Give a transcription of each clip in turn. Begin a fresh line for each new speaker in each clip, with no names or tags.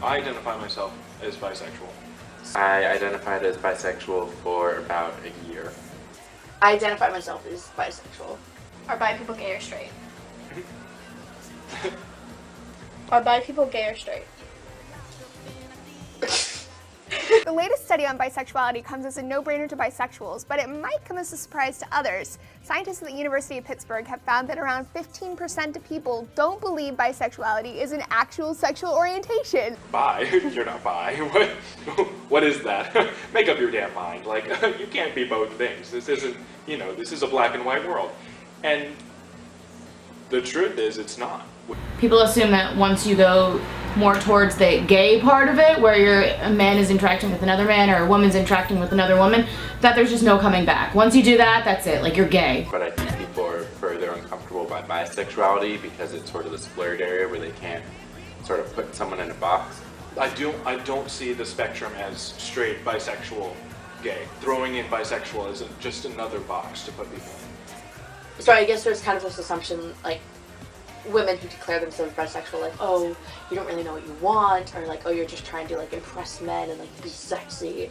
I identify myself as bisexual.
I identified as bisexual for about a year.
I identify myself as bisexual.
Are bi people gay or straight? Are bi people gay or straight?
The latest study on bisexuality comes as a no-brainer to bisexuals, but it might come as a surprise to others. Scientists at the University of Pittsburgh have found that around 15% of people don't believe bisexuality is an actual sexual orientation.
Bi? You're not bi. What is that? Make up your damn mind. Like, you can't be both things. This isn't, this is a black and white world. And the truth is, it's not.
People assume that once you go more towards the gay part of it, where a man is interacting with another man or a woman's interacting with another woman, that there's just no coming back. Once you do that, that's it, like you're gay.
But I think people are further uncomfortable by bisexuality because it's sort of this blurred area where they can't sort of put someone in a box.
I don't see the spectrum as straight, bisexual, gay. Throwing in bisexual is just another box to put people in.
So I guess there's kind of this assumption, like, women who declare themselves bisexual, like, oh, you don't really know what you want, or like, oh, you're just trying to like impress men and like be sexy,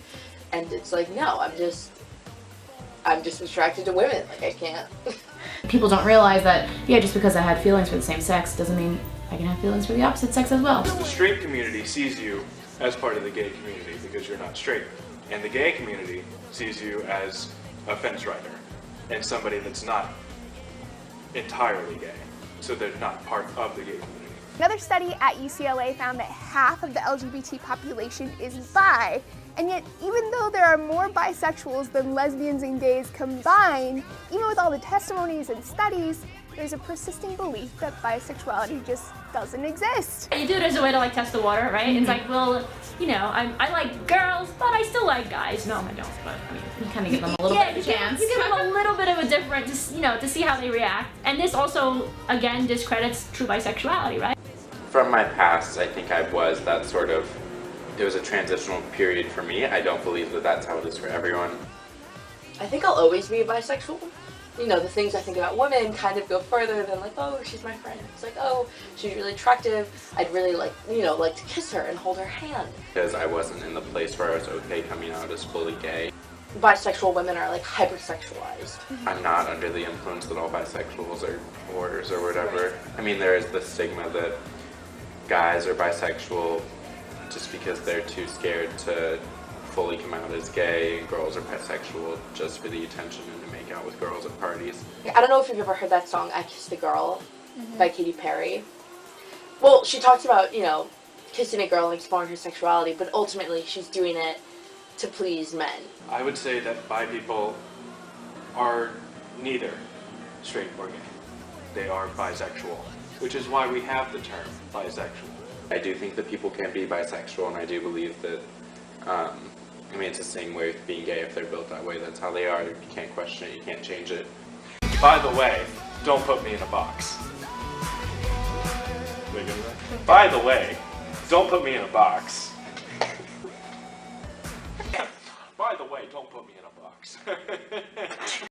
and it's like, no, I'm just attracted to women, like I can't.
People don't realize that, yeah, just because I had feelings for the same sex doesn't mean I can have feelings for the opposite sex as well.
The straight community sees you as part of the gay community because you're not straight, and the gay community sees you as a fence rider and somebody that's not entirely gay. So they're not part of the gay community.
Another study at UCLA found that half of the LGBT population is bi, and yet even though there are more bisexuals than lesbians and gays combined, even with all the testimonies and studies, there's a persisting belief that bisexuality just doesn't exist.
You do it as a way to like test the water, right? It's like, well, I like girls, but I still like guys. No, I don't, but I mean,
You kind of give them a little bit of a chance.
You give them a little bit of a different, to see how they react. And this also, again, discredits true bisexuality, right?
From my past, I think I was that sort of, it was a transitional period for me. I don't believe that that's how it is for everyone.
I think I'll always be bisexual. The things I think about women kind of go further than like, oh, she's my friend. It's like, oh, she's really attractive. I'd really like to kiss her and hold her hand.
Because I wasn't in the place where I was okay coming out as fully gay.
Bisexual women are like hypersexualized.
I'm not under the influence that all bisexuals are whores or whatever. I mean, there is the stigma that guys are bisexual just because they're too scared to fully come out as gay, and girls are bisexual just for the attention and to make out with girls at parties.
I don't know if you've ever heard that song, I Kissed a Girl, by Katy Perry. Well, she talks about, kissing a girl and exploring her sexuality, but ultimately she's doing it to please men.
I would say that bi people are neither straight or gay. They are bisexual, which is why we have the term bisexual.
I do think that people can be bisexual, and I do believe that, it's the same way with being gay. If they're built that way, that's how they are. You can't question it, you can't change it.
By the way, don't put me in a box. By the way, don't put me in a box. By the way, don't put me in a box.